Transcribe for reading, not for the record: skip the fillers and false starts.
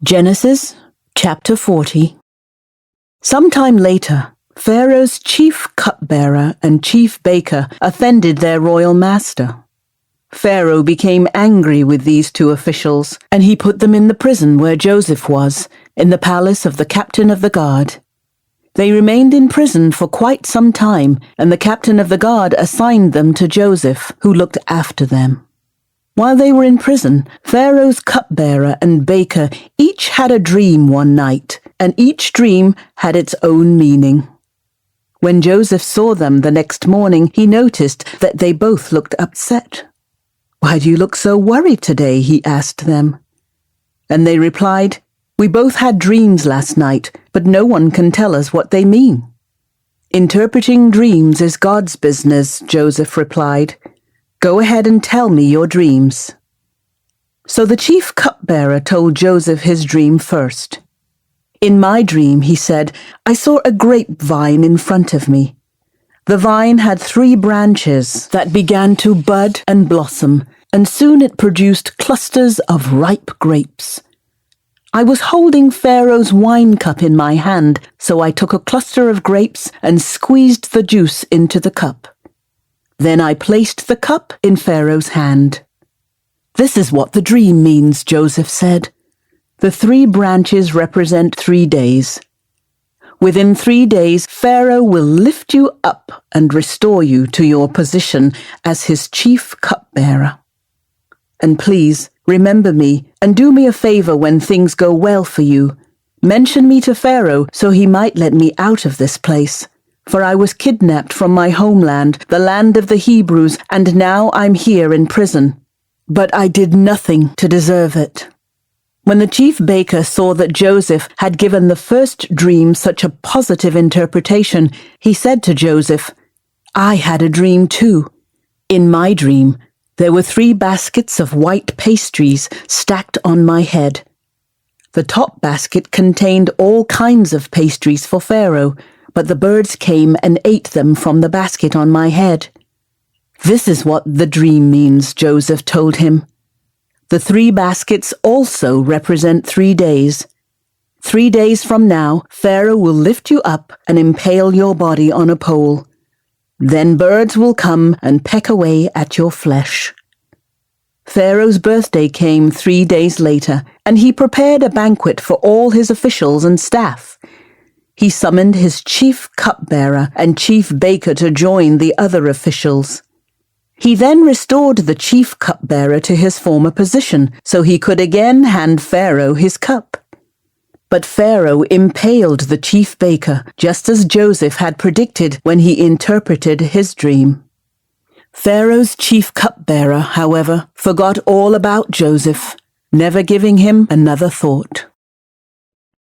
Genesis chapter 40. Sometime later, Pharaoh's chief cupbearer and chief baker offended their royal master. Pharaoh became angry with these two officials, and he put them in the prison where Joseph was, in the palace of the captain of the guard. They remained in prison for quite some time, and the captain of the guard assigned them to Joseph, who looked after them. While they were in prison, Pharaoh's cupbearer and baker each had a dream one night, and each dream had its own meaning. When Joseph saw them the next morning, he noticed that they both looked upset. "Why do you look so worried today?" he asked them. And they replied, "We both had dreams last night, but no one can tell us what they mean." "Interpreting dreams is God's business," Joseph replied. "Go ahead and tell me your dreams." So the chief cupbearer told Joseph his dream first. "In my dream," he said, "I saw a grapevine in front of me. The vine had 3 branches that began to bud and blossom, and soon it produced clusters of ripe grapes. I was holding Pharaoh's wine cup in my hand, so I took a cluster of grapes and squeezed the juice into the cup. Then I placed the cup in Pharaoh's hand." "This is what the dream means," Joseph said. "The 3 branches represent 3 days. Within 3 days, Pharaoh will lift you up and restore you to your position as his chief cupbearer. And please, remember me and do me a favor when things go well for you. Mention me to Pharaoh so he might let me out of this place. For I was kidnapped from my homeland, the land of the Hebrews, and now I'm here in prison. But I did nothing to deserve it." When the chief baker saw that Joseph had given the first dream such a positive interpretation, he said to Joseph, "I had a dream too. In my dream, there were 3 baskets of white pastries stacked on my head. The top basket contained all kinds of pastries for Pharaoh, but the birds came and ate them from the basket on my head." "This is what the dream means," Joseph told him. "The 3 baskets also represent 3 days. 3 days from now, Pharaoh will lift you up and impale your body on a pole. Then birds will come and peck away at your flesh." Pharaoh's birthday came 3 days later, and he prepared a banquet for all his officials and staff. He summoned his chief cupbearer and chief baker to join the other officials. He then restored the chief cupbearer to his former position, so he could again hand Pharaoh his cup. But Pharaoh impaled the chief baker, just as Joseph had predicted when he interpreted his dream. Pharaoh's chief cupbearer, however, forgot all about Joseph, never giving him another thought.